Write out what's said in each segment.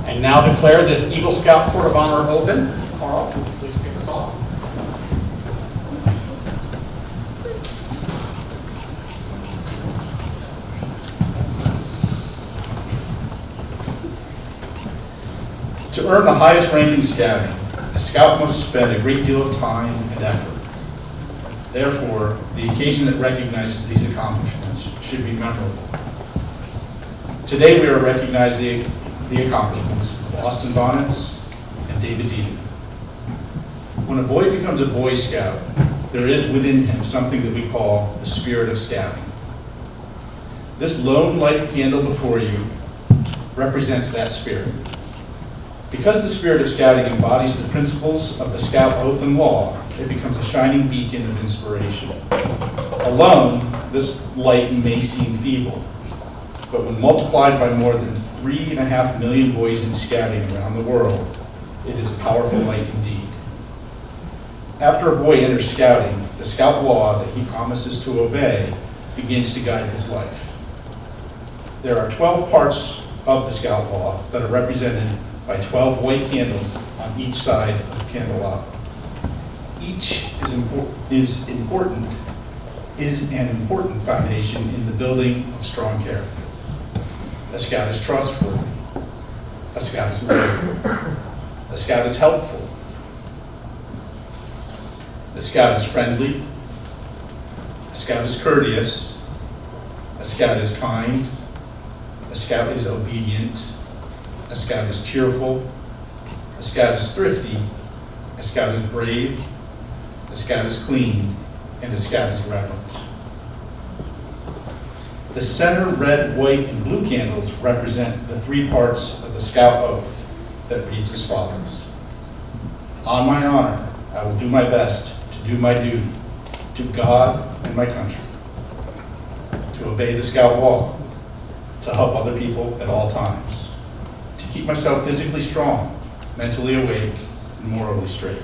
I now declare this Eagle Scout Court of Honor open. Carl, please kick us off. To earn the highest rank in scouting, a scout must spend a great deal of time and effort. Therefore, the occasion that recognizes these accomplishments should be memorable. Today we are recognizing the accomplishments of Austin Bonnets and David Deaton. When a boy becomes a Boy Scout, there is within him something that we call the spirit of scouting. This lone lighted candle before you represents that spirit. Because the spirit of scouting embodies the principles of the Scout Oath and Law, it becomes a shining beacon of inspiration. Alone, this light may seem feeble, but when multiplied by more than 3.5 million boys in scouting around the world, it is a powerful light indeed. After a boy enters scouting, the Scout Law that he promises to obey begins to guide his life. There are 12 parts of the Scout Law that are represented by 12 white candles on each side of the candelabra. Each is an important foundation in the building of strong character. A scout is trustworthy. A scout is loyal. A scout is helpful. A scout is friendly. A scout is courteous. A scout is kind. A scout is obedient. A scout is cheerful. A scout is thrifty. A scout is brave. A scout is clean. And a scout is reverent. The center red, white, and blue candles represent the 3 parts of the Scout Oath that reads as follows. On my honor, I will do my best to do my duty to God and my country, to obey the Scout Law, to help other people at all times, to keep myself physically strong, mentally awake, and morally straight.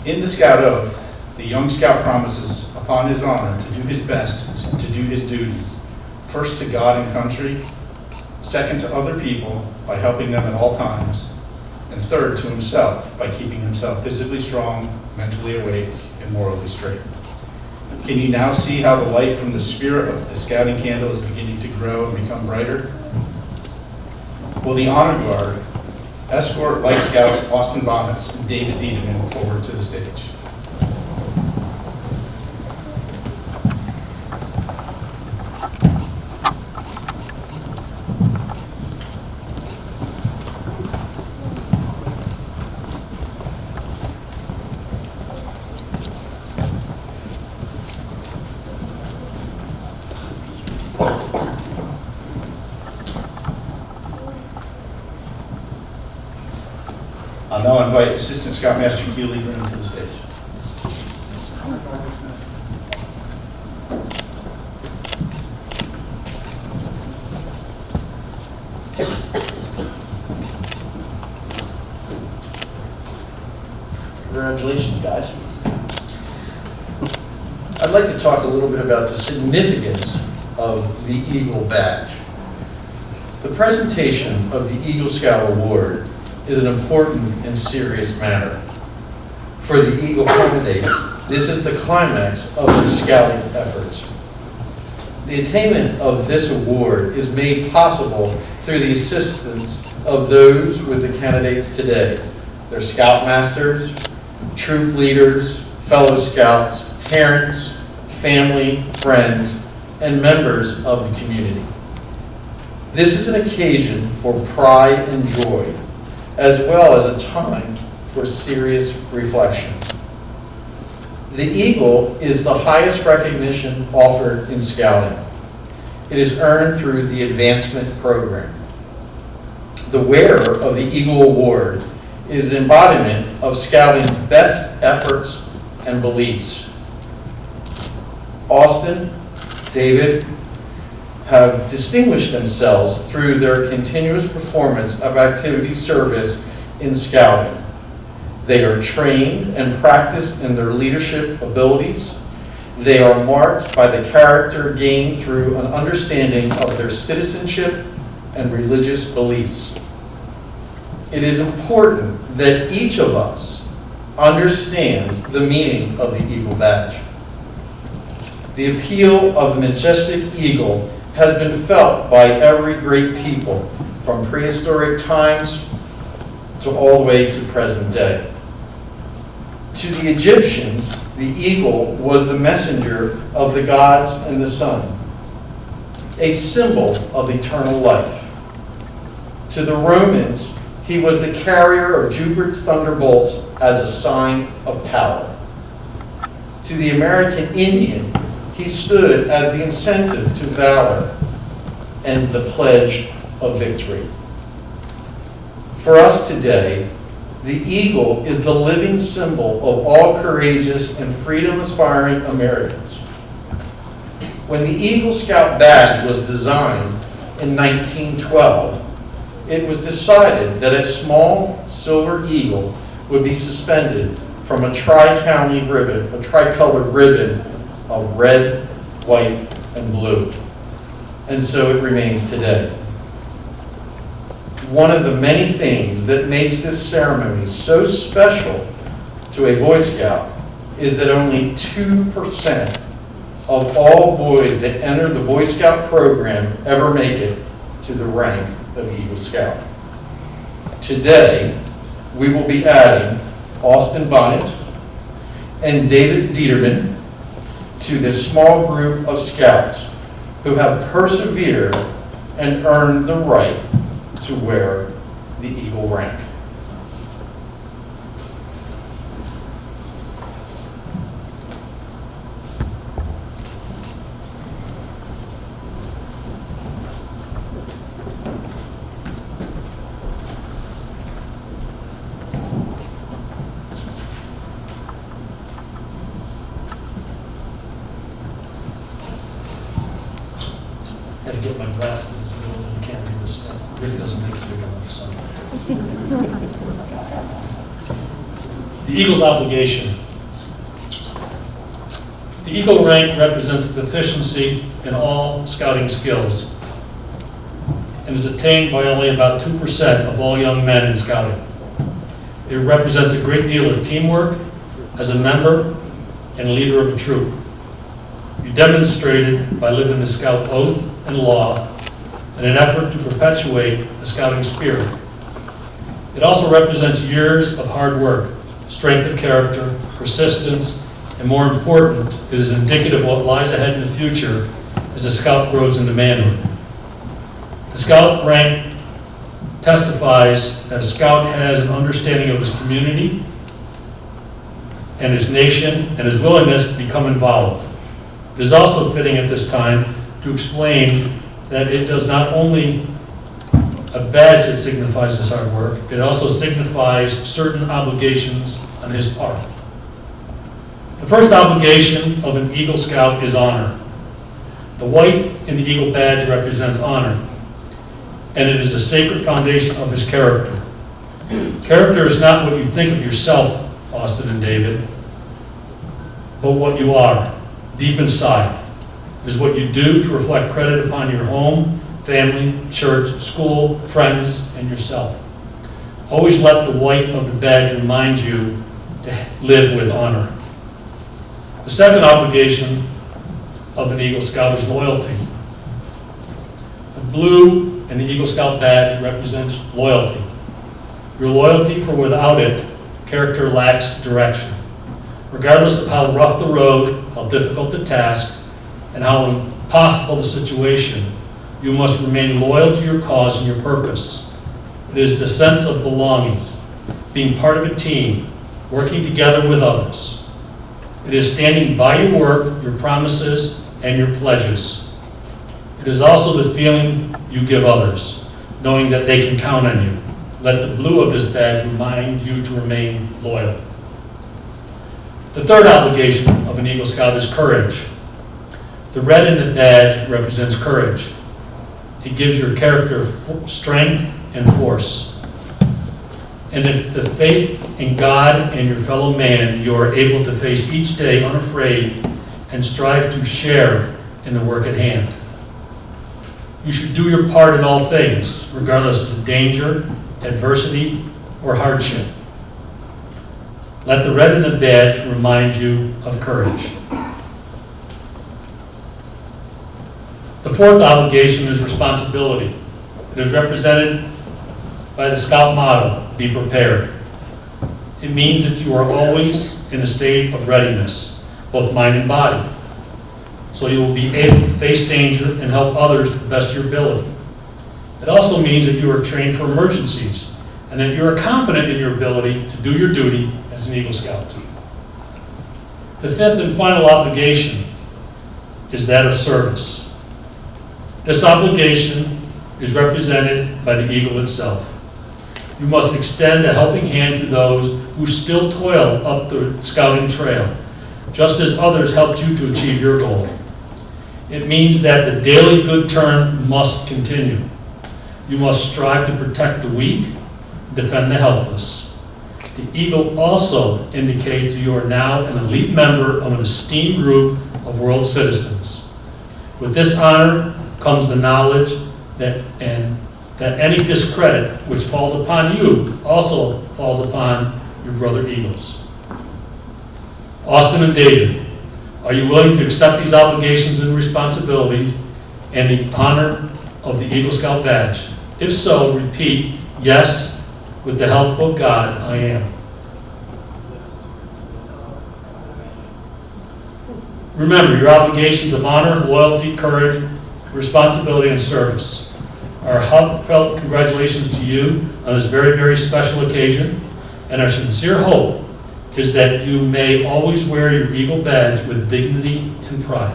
In the Scout Oath, the young scout promises upon his honor to do his best to do his duty, first to God and country, second to other people by helping them at all times, and third to himself by keeping himself physically strong, mentally awake, and morally straight. Can you now see how the light from the spirit of the scouting candle is beginning to grow and become brighter? Will the Honor Guard escort Light Scouts Austin Bonnets and David Deaton forward to the stage? I'll now invite Assistant Scoutmaster Keely Lieberman to the stage. Congratulations, guys. I'd like to talk a little bit about the significance of the Eagle Badge. The presentation of the Eagle Scout Award is an important and serious matter. For the Eagle candidates, this is the climax of their scouting efforts. The attainment of this award is made possible through the assistance of those with the candidates today, their scoutmasters, troop leaders, fellow scouts, parents, family, friends, and members of the community. This is an occasion for pride and joy, as well as a time for serious reflection. The Eagle is the highest recognition offered in scouting. It is earned through the advancement program. The wearer of the Eagle Award is an embodiment of scouting's best efforts and beliefs. Austin, David, have distinguished themselves through their continuous performance of activity service in scouting. They are trained and practiced in their leadership abilities. They are marked by the character gained through an understanding of their citizenship and religious beliefs. It is important that each of us understands the meaning of the Eagle Badge. The appeal of the majestic eagle has been felt by every great people from prehistoric times to all the way to present day. To the Egyptians, the eagle was the messenger of the gods and the sun, a symbol of eternal life. To the Romans, he was the carrier of Jupiter's thunderbolts as a sign of power. To the American Indian, he stood as the incentive to valor and the pledge of victory. For us today, the eagle is the living symbol of all courageous and freedom-aspiring Americans. When the Eagle Scout badge was designed in 1912, it was decided that a small silver eagle would be suspended from a tri-county ribbon, a tri-colored ribbon of red, white, and blue. And so it remains today. One of the many things that makes this ceremony so special to a Boy Scout is that only 2% of all boys that enter the Boy Scout program ever make it to the rank of Eagle Scout. Today, we will be adding Austin Bonnet and David Dieterman to this small group of Scouts who have persevered and earned the right to wear the Eagle rank. Had to get my glasses, I can't read this stuff. It really doesn't make it big enough, so. The Eagle's obligation. The Eagle rank represents proficiency in all scouting skills and is attained by only about 2% of all young men in scouting. It represents a great deal of teamwork as a member and leader of a troop. You demonstrated by living the Scout oath and law in an effort to perpetuate the scouting spirit. It also represents years of hard work, strength of character, persistence, and more important, it is indicative of what lies ahead in the future as the Scout grows into manhood. The Scout rank testifies that a Scout has an understanding of his community and his nation and his willingness to become involved. It is also fitting at this time to explain that it does not only a badge that signifies his hard work, it also signifies certain obligations on his part. The first obligation of an Eagle Scout is honor. The white in the Eagle badge represents honor, and it is a sacred foundation of his character. Character is not what you think of yourself, Austin and David, but what you are, deep inside. Is what you do to reflect credit upon your home, family, church, school, friends, and yourself. Always let the white of the badge remind you to live with honor. The second obligation of an Eagle Scout is loyalty. The blue in the Eagle Scout badge represents loyalty. Your loyalty, for without it, character lacks direction. Regardless of how rough the road, how difficult the task, and how impossible the situation, you must remain loyal to your cause and your purpose. It is the sense of belonging, being part of a team, working together with others. It is standing by your work, your promises, and your pledges. It is also the feeling you give others, knowing that they can count on you. Let the blue of this badge remind you to remain loyal. The third obligation of an Eagle Scout is courage. The red in the badge represents courage. It gives your character strength and force. And if the faith in God and your fellow man, you are able to face each day unafraid and strive to share in the work at hand. You should do your part in all things, regardless of danger, adversity, or hardship. Let the red in the badge remind you of courage. The fourth obligation is responsibility. It is represented by the Scout motto, "Be prepared." It means that you are always in a state of readiness, both mind and body, so you will be able to face danger and help others to the best of your ability. It also means that you are trained for emergencies and that you are confident in your ability to do your duty as an Eagle Scout. The fifth and final obligation is that of service. This obligation is represented by the Eagle itself. You must extend a helping hand to those who still toil up the scouting trail, just as others helped you to achieve your goal. It means that the daily good turn must continue. You must strive to protect the weak, defend the helpless. The Eagle also indicates that you are now an elite member of an esteemed group of world citizens. With this honor comes the knowledge that any discredit which falls upon you also falls upon your brother Eagles. Austin and David, are you willing to accept these obligations and responsibilities and the honor of the Eagle Scout badge? If so, repeat, "Yes, with the help of God, I am." Remember your obligations of honor, loyalty, courage, responsibility, and service. Our heartfelt congratulations to you on this very, very special occasion, and our sincere hope is that you may always wear your Eagle badge with dignity and pride.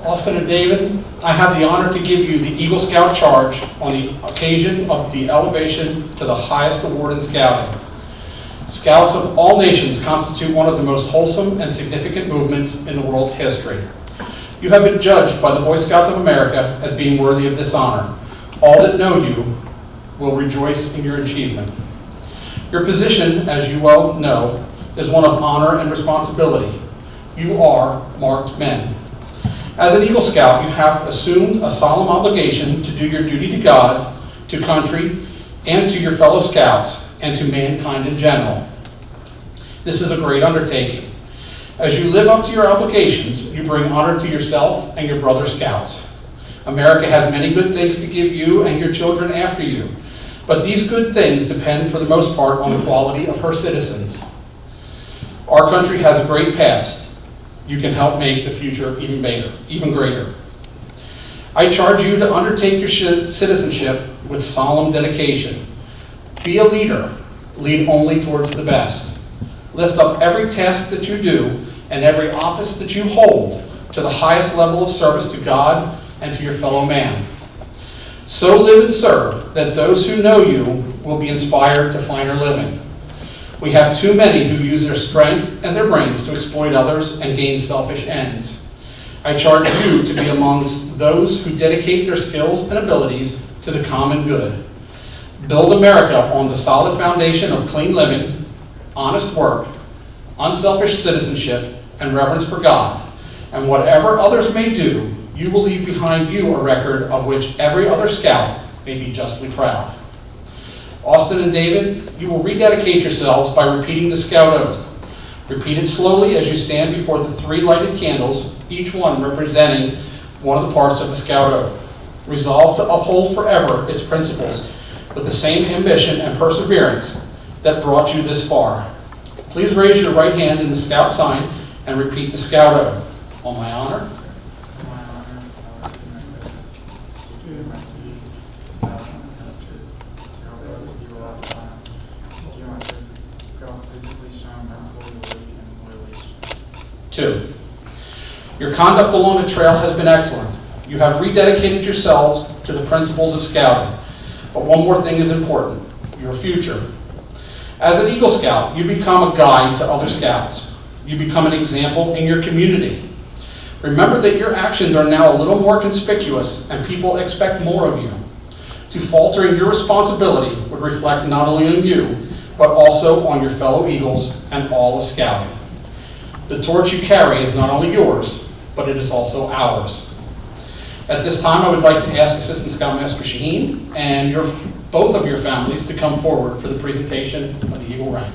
Austin and David, I have the honor to give you the Eagle Scout Charge on the occasion of the elevation to the highest award in scouting. Scouts of all nations constitute one of the most wholesome and significant movements in the world's history. You have been judged by the Boy Scouts of America as being worthy of this honor. All that know you will rejoice in your achievement. Your position, as you well know, is one of honor and responsibility. You are marked men. As an Eagle Scout, you have assumed a solemn obligation to do your duty to God, to country, and to your fellow Scouts, and to mankind in general. This is a great undertaking. As you live up to your obligations, you bring honor to yourself and your brother Scouts. America has many good things to give you and your children after you, but these good things depend for the most part on the quality of her citizens. Our country has a great past. You can help make the future even greater. I charge you to undertake your citizenship with solemn dedication. Be a leader. Lead only towards the best. Lift up every task that you do and every office that you hold to the highest level of service to God and to your fellow man. So live and serve that those who know you will be inspired to finer living. We have too many who use their strength and their brains to exploit others and gain selfish ends. I charge you to be amongst those who dedicate their skills and abilities to the common good. Build America on the solid foundation of clean living, honest work, unselfish citizenship, and reverence for God. And whatever others may do, you will leave behind you a record of which every other Scout may be justly proud. Austin and David, you will rededicate yourselves by repeating the Scout Oath. Repeat it slowly as you stand before the 3 lighted candles, each one representing one of the parts of the Scout Oath. Resolve to uphold forever its principles with the same ambition and perseverance that brought you this far. Please raise your right hand in the Scout sign and repeat the Scout Oath. On my honor. Two, your conduct along the trail has been excellent. You have rededicated yourselves to the principles of scouting. But one more thing is important, your future. As an Eagle Scout, you become a guide to other Scouts. You become an example in your community. Remember that your actions are now a little more conspicuous and people expect more of you. To falter in your responsibility would reflect not only on you, but also on your fellow Eagles and all of Scouting. The torch you carry is not only yours, but it is also ours. At this time, I would like to ask Assistant Scoutmaster Shaheen and both of your families to come forward for the presentation of the Eagle rank.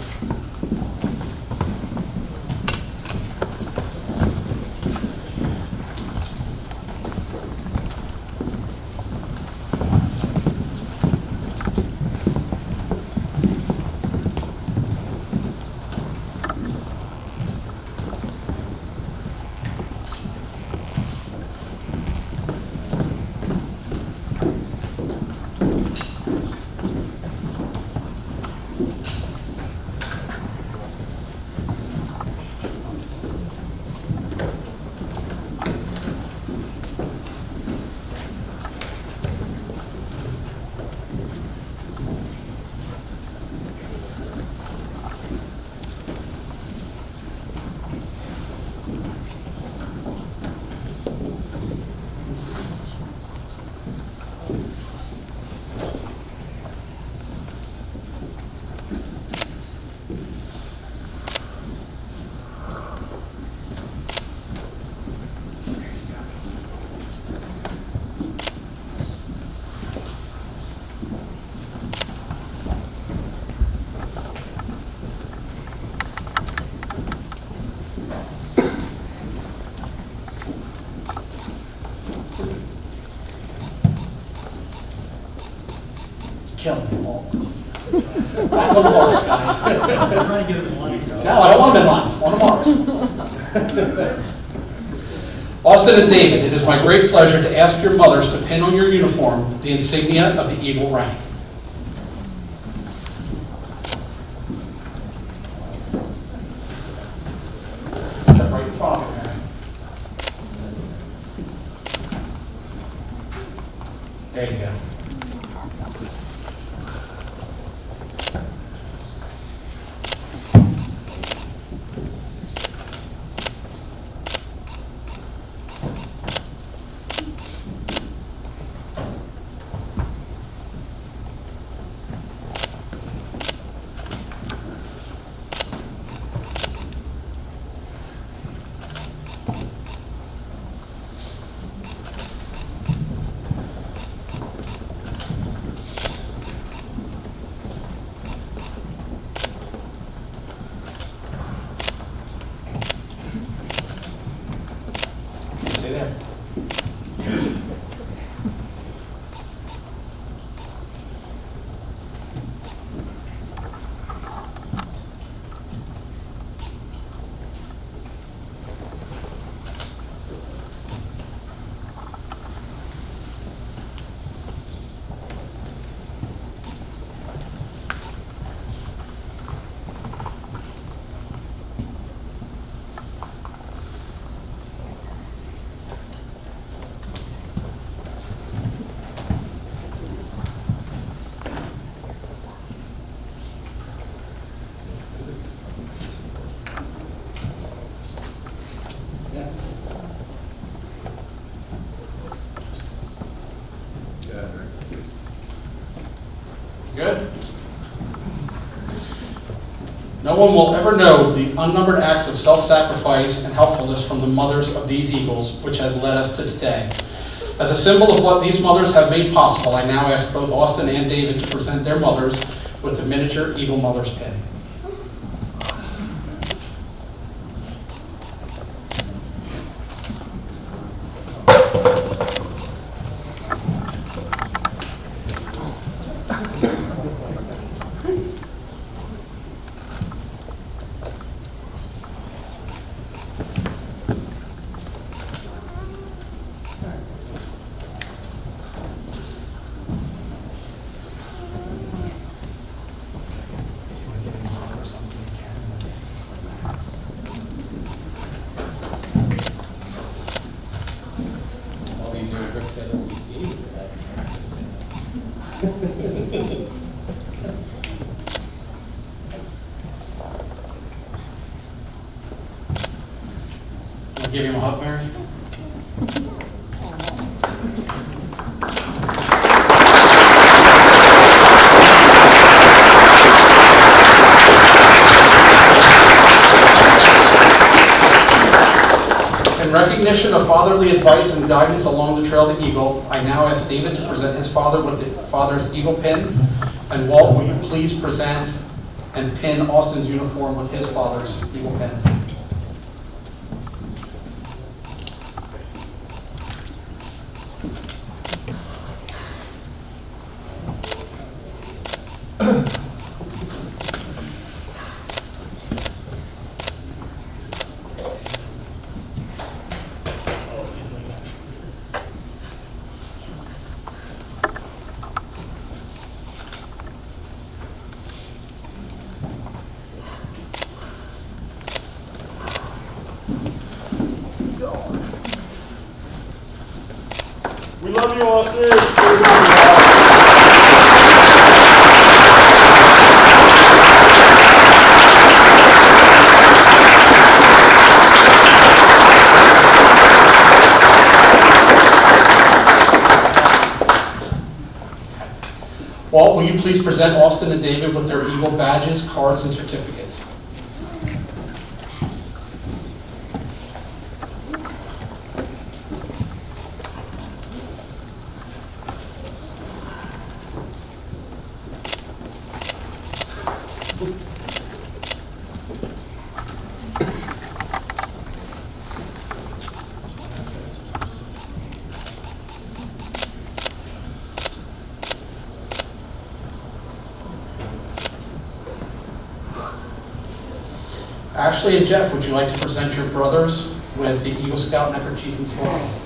Kill them all. Back on the marks, guys. I'm trying to get it in line. No, I don't want them in line. On the marks. Austin and David, it is my great pleasure to ask your mothers to pin on your uniform the insignia of the Eagle rank. Step right in front of it, Mary. There you go. Stay there. Good? No one will ever know the unnumbered acts of self-sacrifice and helpfulness from the mothers of these Eagles, which has led us to today. As a symbol of what these mothers have made possible, I now ask both Austin and David to present their mothers with the miniature Eagle Mother's pin. Give him a hug, Mary. recognition of fatherly advice and guidance along the trail to Eagle, I now ask David to present his father with the father's Eagle pin. And Walt, will you please present and pin Austin's uniform with his father's Eagle pin? We love you, Austin. Walt, will you please present Austin and David with their Eagle badges, cards, and certificates? Ashley and Jeff, would you like to present your brothers with the Eagle Scout neckerchief and salute?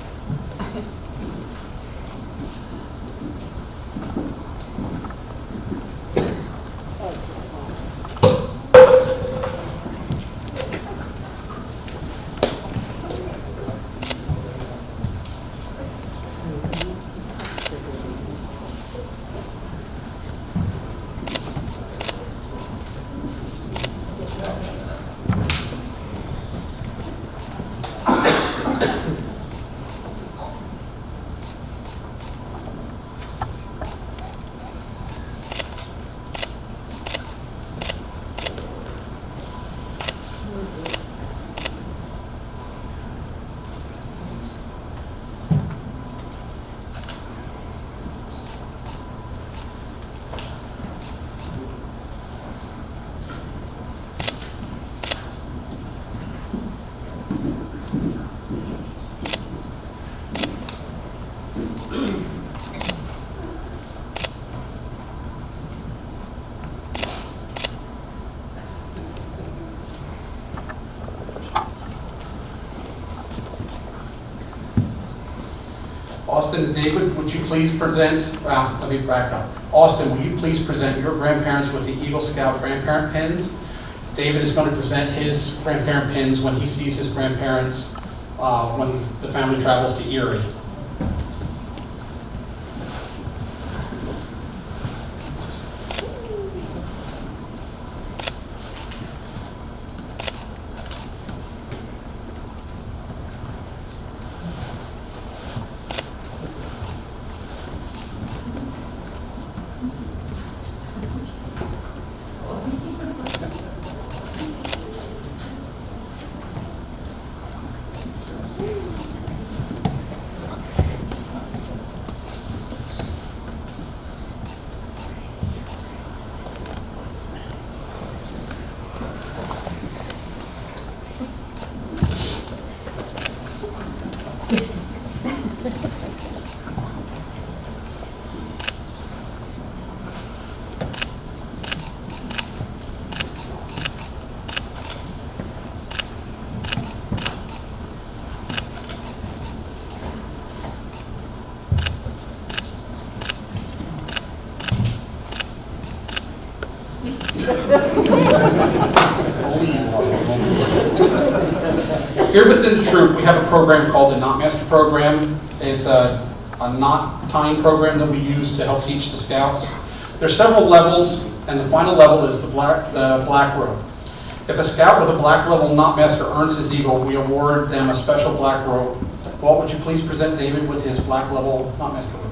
Austin and David, would you please present, let me back up. Austin, will you please present your grandparents with the Eagle Scout grandparent pins? David is going to present his grandparent pins when he sees his grandparents when the family travels to Erie. Here within the troop, we have a program called the Knot Master Program. It's a knot tying program that we use to help teach the scouts. There's several levels, and the final level is the black rope. If a scout with a black level knot master earns his eagle, we award them a special black rope. Walt, would you please present David with his black level knot master rope?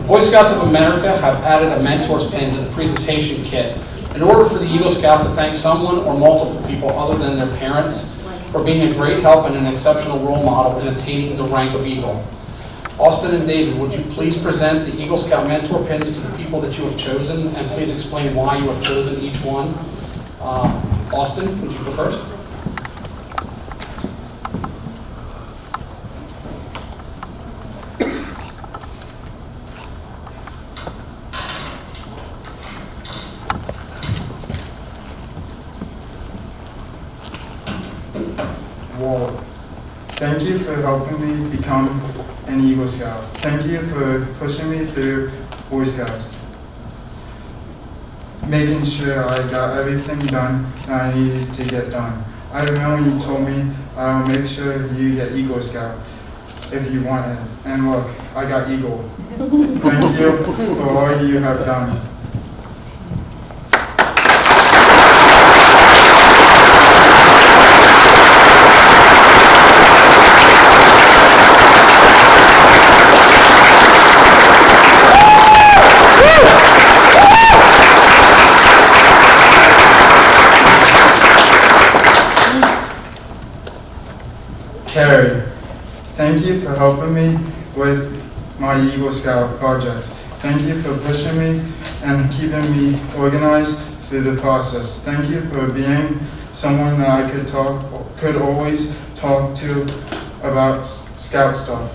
Boy Scouts of America have added a mentor's pin to the presentation kit in order for the Eagle Scout to thank someone or multiple people other than their parents for being a great help and an exceptional role model in attaining the rank of Eagle. Austin and David, would you please present the Eagle Scout mentor pins to the people that you have chosen, and please explain why you have chosen each one. Austin, would you go first? Wall. Thank you for helping me become an Eagle Scout. Thank you for pushing me through Boy Scouts. Making sure I got everything done that I needed to get done. I remember you told me I'll make sure you get Eagle Scout if you want it. And look, I got Eagle. Thank you for all you have done. Carrie, thank you for helping me with my Eagle Scout project. Thank you for pushing me and keeping me organized through the process. Thank you for being someone that I could always talk to about Scout stuff.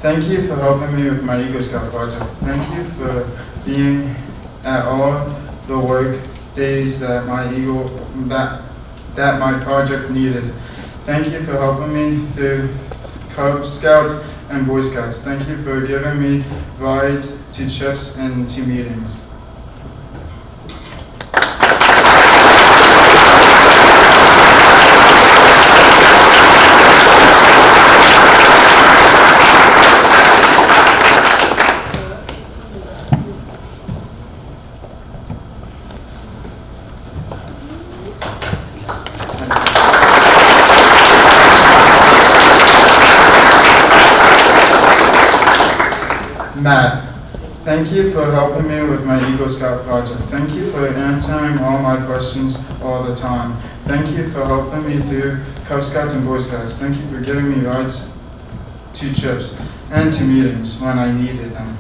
Thank you for helping me with my Eagle Scout project. Thank you for being at all the work days that that my project needed. Thank you for helping me through Cub Scouts and Boy Scouts. Thank you for giving me rides to trips and to meetings. Matt, thank you for helping me with my Eagle Scout project. Thank you for answering all my questions all the time. Thank you for helping me through Cub Scouts and Boy Scouts. Thank you for giving me rides to trips and to meetings when I needed them.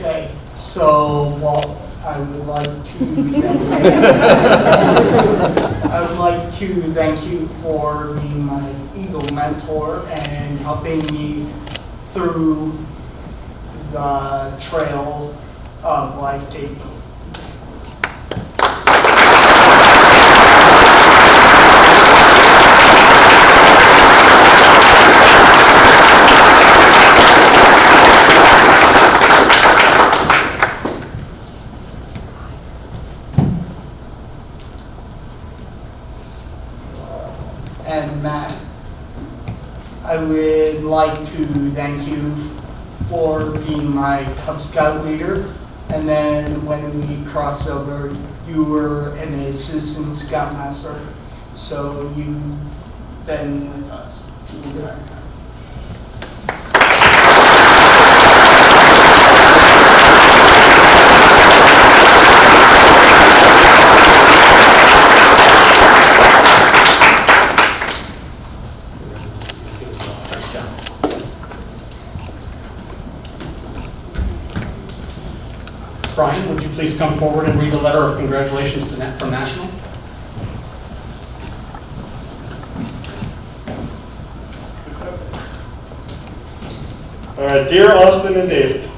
Okay, so, well, I would like to thank you for being my Eagle mentor and helping me through the trail of life taking. And Matt, I would like to thank you for being my Cub Scout leader And then when we crossed over, you were an assistant scoutmaster, so you've been with us. Brian, would you please come forward and read a letter of congratulations from National? All right, dear Austin and David,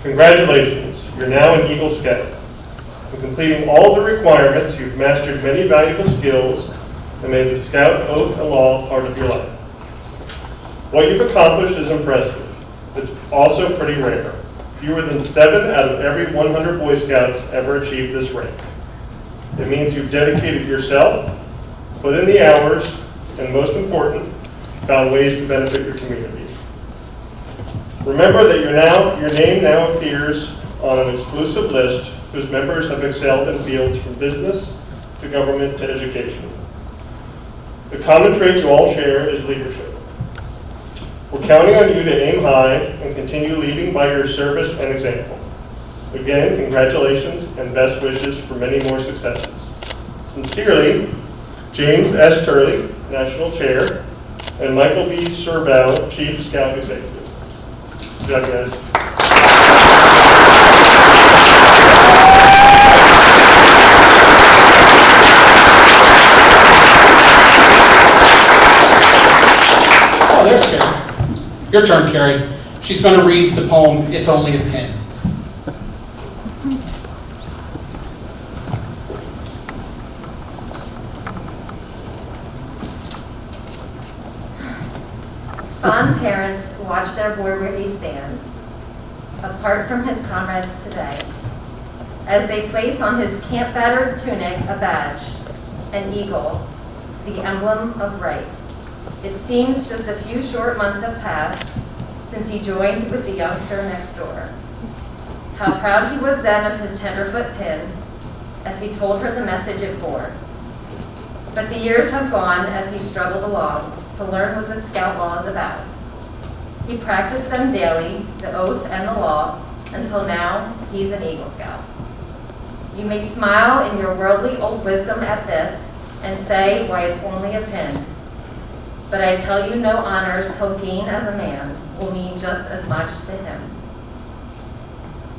congratulations. You're now an Eagle Scout. In completing all the requirements, you've mastered many valuable skills and made the Scout oath and law part of your life. What you've accomplished is impressive. It's also pretty rare. Fewer than 7 out of every 100 Boy Scouts ever achieved this rank. It means you've dedicated yourself, put in the hours, and most important, found ways to benefit your community. Remember that your name now appears on an exclusive list whose members have excelled in fields from business to government to education. The common trait you all share is leadership. We're counting on you to aim high and continue leading by your service and example. Again, congratulations and best wishes for many more successes. Sincerely, James S. Turley, National Chair, and Michael B. Serbow, Chief Scout Executive. Good job, guys. Oh, there's Carrie. Your turn, Carrie. She's going to read the poem, It's Only a Pin. Fond parents watch their boy where he stands, apart from his comrades today, as they place on his camp-battered tunic a badge, an eagle, the emblem of right. It seems just a few short months have passed since he joined with the youngster next door. How proud he was then of his tenderfoot pin as he told her the message it bore. But the years have gone as he struggled along to learn what the Scout law is about. He practiced them daily, the oath and the law, until now he's an Eagle Scout. You may smile in your worldly old wisdom at this and say why it's only a pin. But I tell you, no honors he'll gain as a man will mean just as much to him.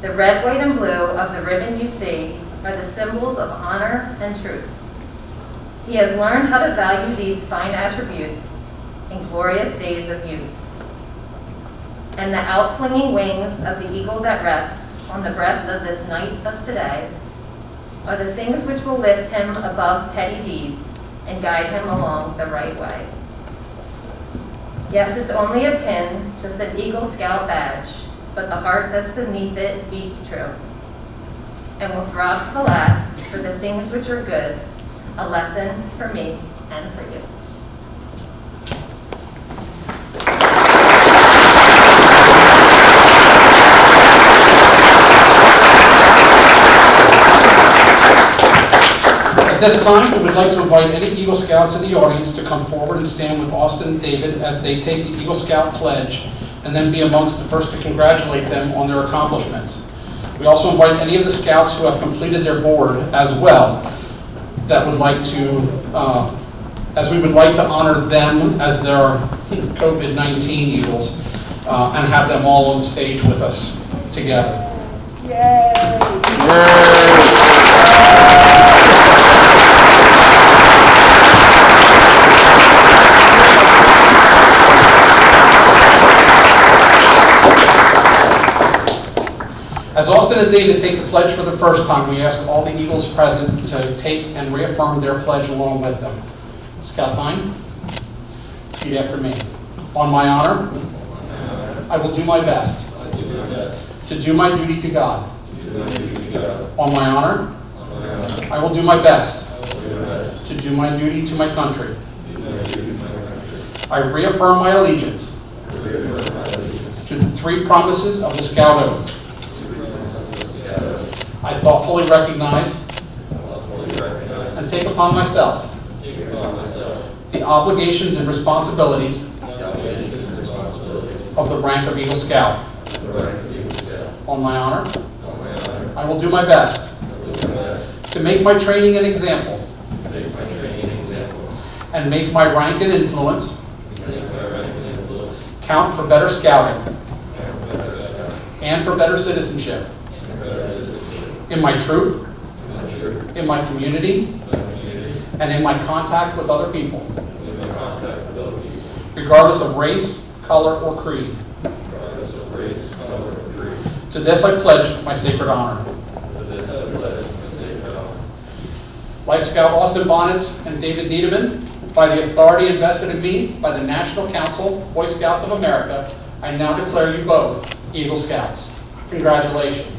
The red, white, and blue of the ribbon you see are the symbols of honor and truth. He has learned how to value these fine attributes in glorious days of youth. And the outflinging wings of the eagle that rests on the breast of this knight of today are the things which will lift him above petty deeds and guide him along the right way. Yes, it's only a pin, just an Eagle Scout badge, but the heart that's beneath it beats true and will throb to the last for the things which are good, a lesson for me and for you. At this time, we would like to invite any Eagle Scouts in the audience to come forward and stand with Austin and David as they take the Eagle Scout pledge and then be amongst the first to congratulate them on their accomplishments. We also invite any of the Scouts who have completed their board as well that would like to, as we would like to honor them as their COVID-19 Eagles and have them all on stage with us together. Yay! As Austin and David take the pledge for the first time, we ask all the Eagles present to take and reaffirm their pledge along with them. Scout time. Repeat after me. On my honor, I will do my best to do my duty to God. On my honor, I will do my best to do my duty to my country. I reaffirm my allegiance to the 3 promises of the Scout Oath. I thoughtfully recognize and take upon myself the obligations and responsibilities of the rank of Eagle Scout. On my honor, I will do my best to make my training an example and make my rank and influence count for better scouting and for better citizenship in my troop, in my community, and in my contact with other people, regardless of race, color, or creed. To this I pledge my sacred honor. Life Scout Austin Bonnets and David Diedemann, by the authority invested in me by the National Council Boy Scouts of America, I now declare you both Eagle Scouts. Congratulations.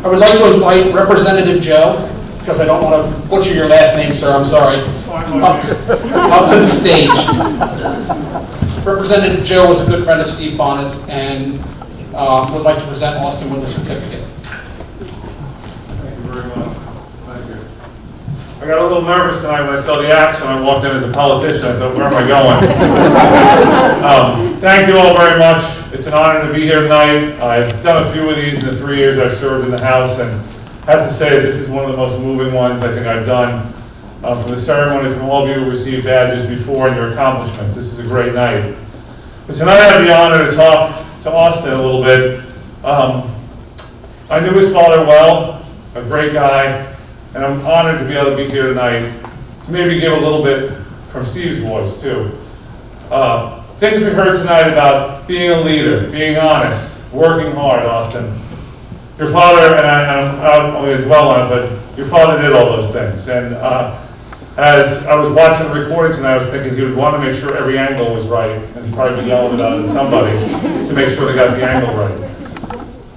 I would like to invite Representative Joe, because I don't want to butcher your last name, sir, I'm sorry, up to the stage. Representative Joe was a good friend of Steve Bonnet's and would like to present Austin with a certificate. Thank you very much. Thank you. I got a little nervous tonight when I saw the axe and I walked in as a politician. I thought, where am I going? Thank you all very much. It's an honor to be here tonight. I've done a few of these in the 3 years I've served in the House, and I have to say this is one of the most moving ones I think I've done. From the ceremony, from all of you who received badges before and your accomplishments, this is a great night. But tonight I have the honor to talk to Austin a little bit. I knew his father well, a great guy, and I'm honored to be able to be here tonight to maybe give a little bit from Steve's voice too. Things we heard tonight about being a leader, being honest, working hard, Austin. Your father, and I'm not going to dwell on it, but your father did all those things. And as I was watching the recording tonight, I was thinking he would want to make sure every angle was right, and he'd probably be yelling about it at somebody to make sure they got the angle right.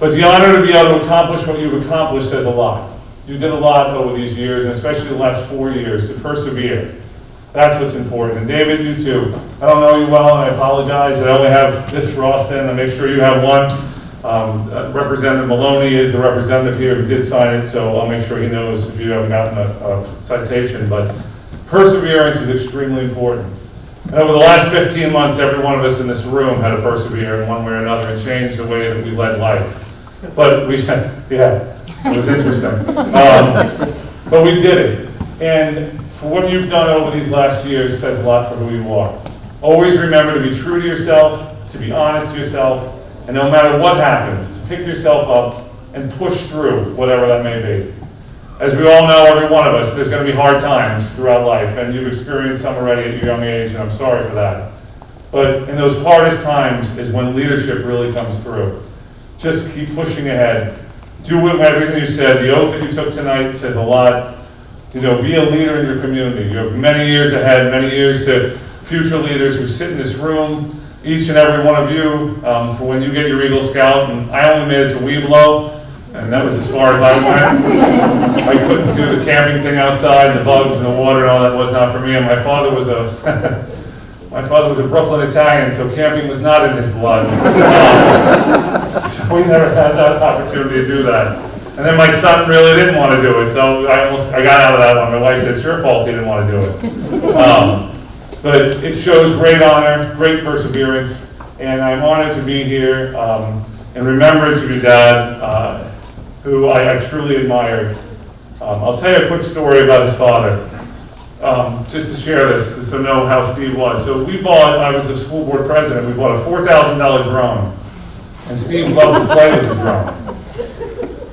But the honor to be able to accomplish what you've accomplished says a lot. You did a lot over these years, and especially the last 4 years, to persevere. That's what's important. And David, you too. I don't know you well, and I apologize. I only have this for Austin. I make sure you have one. Representative Maloney is the representative here who did sign it, so I'll make sure he knows if you haven't gotten a citation. But perseverance is extremely important. And over the last 15 months, every one of us in this room had to persevere in one way or another and change the way that we led life. But we, yeah, it was interesting. But we did it. And for what you've done over these last years says a lot for who you are. Always remember to be true to yourself, to be honest to yourself, and no matter what happens, to pick yourself up and push through whatever that may be. As we all know, every one of us, there's going to be hard times throughout life, and you've experienced some already at your young age, and I'm sorry for that. But in those hardest times is when leadership really comes through. Just keep pushing ahead. Do everything you said. The oath that you took tonight says a lot. You know, be a leader in your community. You have many years ahead, many years to future leaders who sit in this room, each and every one of you, for when you get your Eagle Scout. And I only made it to Weeblo, and that was as far as I went. I couldn't do the camping thing outside, the bugs and the water and all that was not for me. And my father was a Brooklyn Italian, so camping was not in his blood. So we never had that opportunity to do that. And then my son really didn't want to do it, so I got out of that one. My wife said, it's your fault he didn't want to do it. But it shows great honor, great perseverance, and I'm honored to be here in remembrance of your dad, who I truly admired. I'll tell you a quick story about his father, just to share this, so know how Steve was. So I was the school board president, we bought a $4,000 drone, and Steve loved to play with the drone.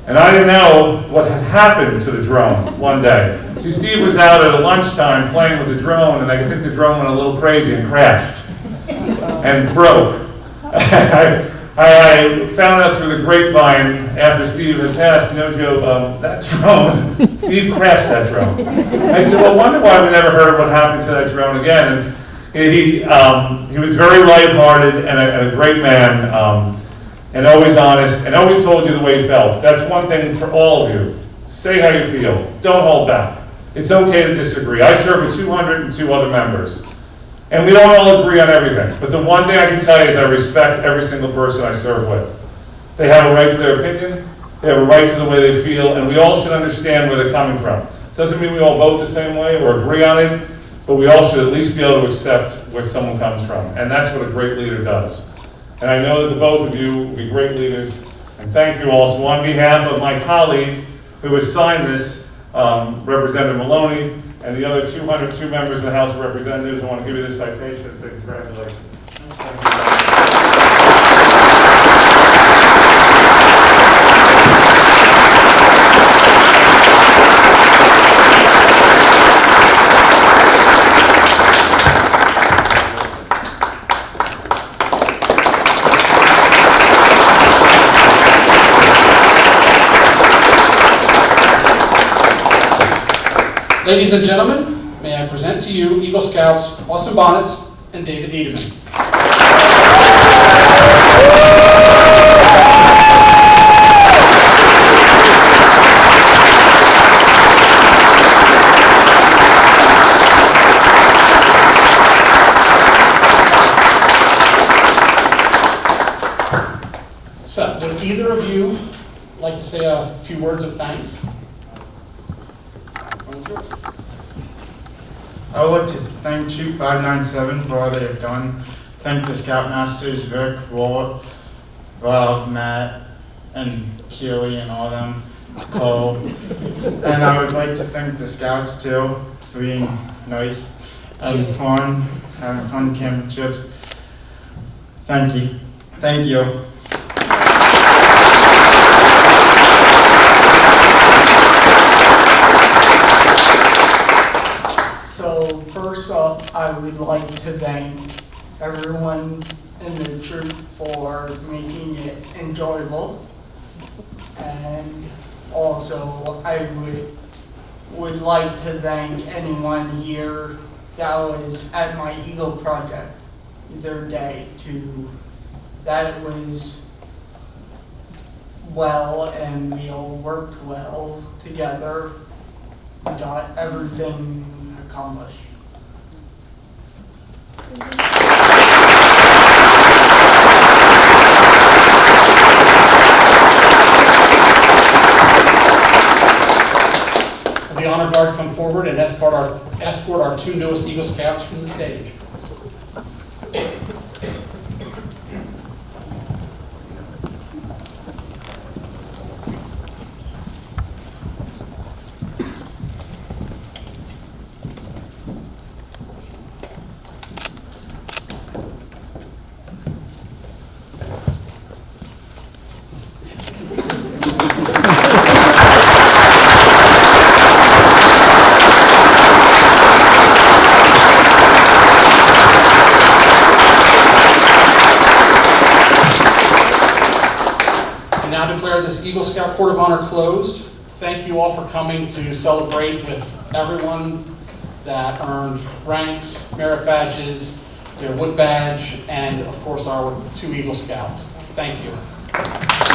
And I didn't know what had happened to the drone one day. See, Steve was out at a lunchtime playing with the drone, and I think the drone went a little crazy and crashed. and broke. I found out through the grapevine after Steve had passed, you know, Joe, that drone, Steve crashed that drone. I said, well, I wonder why we never heard what happened to that drone again. And he was very lighthearted and a great man, and always honest, and always told you the way he felt. That's one thing for all of you. Say how you feel. Don't hold back. It's okay to disagree. I serve with 202 other members. And we don't all agree on everything. But the one thing I can tell you is I respect every single person I serve with. They have a right to their opinion. They have a right to the way they feel. And we all should understand where they're coming from. Doesn't mean we all vote the same way or agree on it, but we all should at least be able to accept where someone comes from. And that's what a great leader does. And I know that the both of you will be great leaders. And thank you all. So on behalf of my colleague who has signed this, Representative Maloney, and the other 202 members of the House of Representatives, I want to give you this citation and say congratulations. Ladies and gentlemen, may I present to you Eagle Scouts Austin Bonnets and David Diedemann. So, would either of you like to say a few words of thanks? I would like to thank Troop 597 for all they have done. Thank the Scoutmasters, Vic, Walt, Rob, Matt, and Keely and all them, Cole. And I would like to thank the Scouts too for being nice and fun, having fun camping trips. Thank you. Thank you. So first off, I would like to thank everyone in the troop for making it enjoyable. And also, I would like to thank anyone here that was at my Eagle Project their day that it was well and we all worked well together. We got everything accomplished. Will the honor guard come forward and escort our two newest Eagle Scouts from the stage? This Eagle Scout Court of Honor closed. Thank you all for coming to celebrate with everyone that earned ranks, merit badges, their wood badge, and of course our two Eagle Scouts. Thank you.